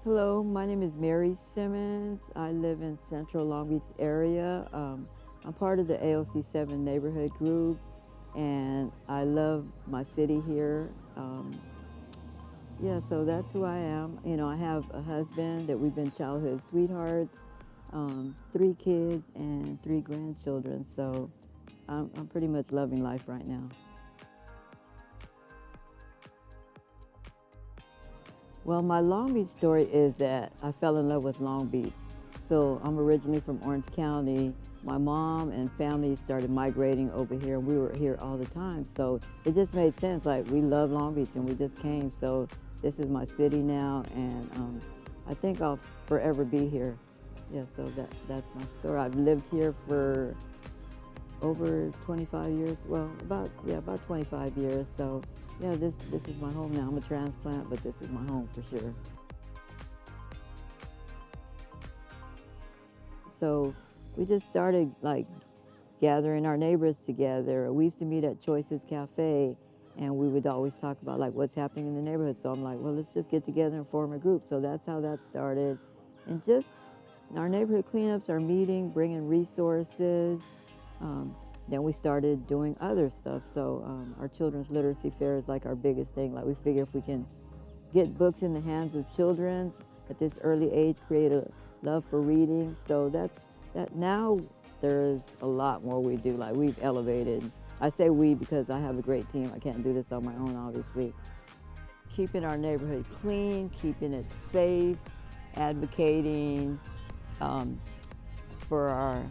Hello, my name is Mary Simmons. I live in Central Long Beach area. I'm part of the AOC 7 neighborhood group, and I love my city here. Yeah, so that's who I am. I have a husband that we've been childhood sweethearts, three kids, and three grandchildren. So I'm pretty much loving life right now. Well, my Long Beach story is that I fell in love with Long Beach. So I'm originally from Orange County. My mom and family started migrating over here, and we were here all the time. So it just made sense. Like, we love Long Beach, and we just came. So this is my city now, and I think I'll forever be here. Yeah, so that's my story. I've lived here for over 25 years. Well, about 25 years. So yeah, this is my home now. I'm a transplant, but this is my home for sure. So we just started like gathering our neighbors together. We used to meet at Choices Cafe, and we would always talk about like what's happening in the neighborhood. So I'm like, well, let's just get together and form a group. So that's how that started. And just our neighborhood cleanups, our meeting, bringing resources. Um, then we started doing other stuff. So our children's literacy fair is like our biggest thing. Like, we figure if we can get books in the hands of children at this early age, create a love for reading. So that now there's a lot more we do. Like, we've elevated. I say we because I have a great team. I can't do this on my own, obviously. Keeping our neighborhood clean, keeping it safe, advocating for our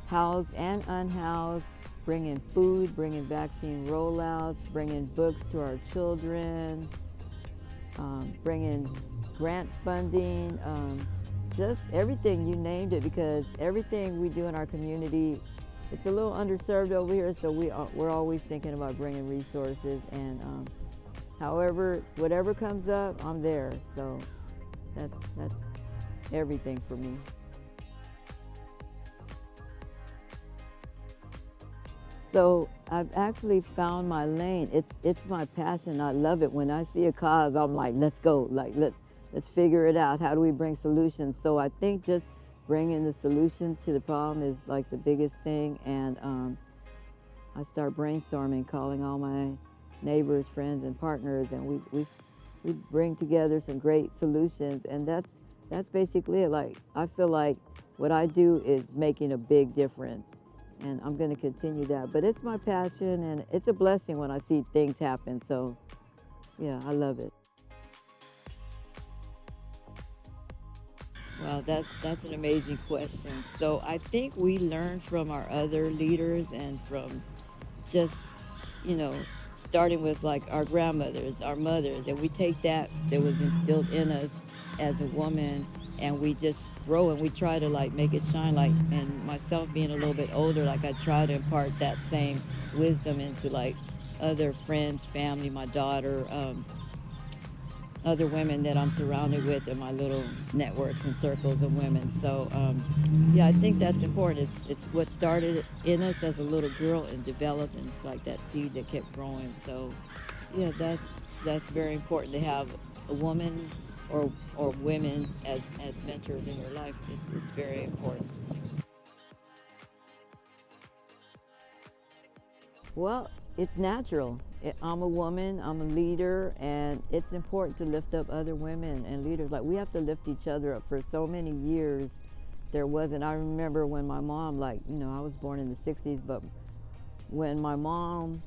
housed and unhoused, bringing food, bringing vaccine rollouts, bringing books to our children, bringing grant funding, just everything, you named it, because everything we do in our community, it's a little underserved over here, so we're always thinking about bringing resources, and whatever comes up, I'm there. So that's everything for me. So I've actually found my lane. It's my passion. I love it. When I see a cause, I'm like, let's go. Like, let's figure it out. How do we bring solutions? So I think just bringing the solutions to the problem is like the biggest thing. And I start brainstorming, calling all my neighbors, friends, and partners, and we bring together some great solutions. And that's basically it. Like, I feel like what I do is making a big difference, and I'm going to continue that. But it's my passion, and it's a blessing when I see things happen. So yeah, I love it. Well, that's an amazing question. So I think we learn from our other leaders, and from just, you know, starting with like our grandmothers, our mothers, and we take that was instilled in us as a woman, and we just grow and we try to like make it shine. Like, and myself being a little bit older, like, I try to impart that same wisdom into like other friends, family, my daughter, other women that I'm surrounded with in my little networks and circles of women. So yeah, I think that's important. It's what started in us as a little girl and developed, and it's like that seed that kept growing. So yeah, that's very important to have a woman or women as mentors in your life. It's very important. Well, it's natural. I'm a woman, I'm a leader, and it's important to lift up other women and leaders. Like, we have to lift each other up. For so many years, there wasn't. I remember when my mom, like, I was born in the 60s, but when my mom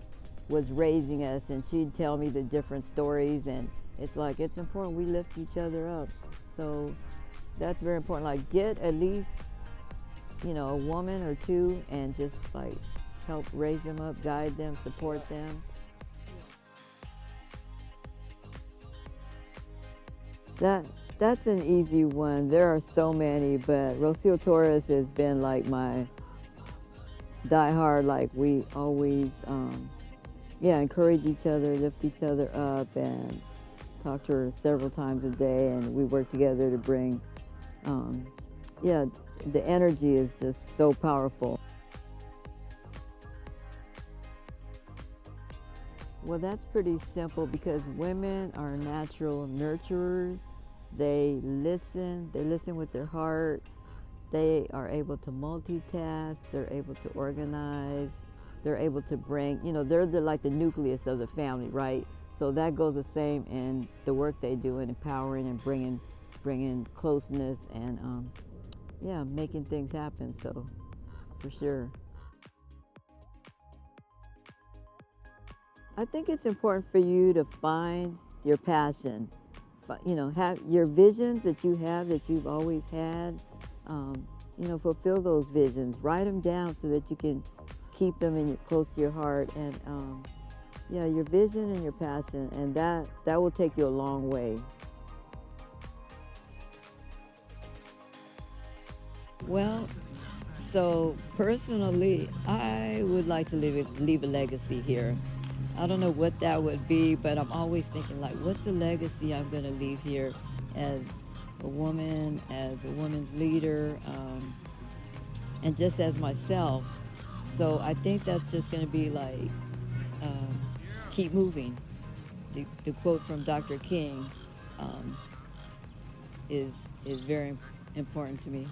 was raising us, and she'd tell me the different stories, and it's like, it's important we lift each other up. So that's very important. Like, get at least, a woman or two, and just like help raise them up, guide them, support them. That that's an easy one. There are so many, but Rocio Torres has been like my diehard. Like, we always, yeah, encourage each other, lift each other up, and talk to her several times a day, and we work together to bring, yeah, the energy is just so powerful. Well, that's pretty simple, because women are natural nurturers. They listen with their heart, they are able to multitask, they're able to organize, they're able to bring, they're like the nucleus of the family, right? So that goes the same in the work they do in empowering and bringing closeness and yeah, making things happen. So for sure. I think it's important for you to find your passion. Have your visions that you have that you've always had. Um, fulfill those visions. Write them down so that you can keep them close to your heart. And yeah, your vision and your passion, and that will take you a long way. Well, so personally, I would like to leave a legacy here. I don't know what that would be, but I'm always thinking like, what's the legacy I'm going to leave here as as a woman's leader, and just as myself. So I think that's just going to be like, um, keep moving. The quote from Dr. King um, is very important to me.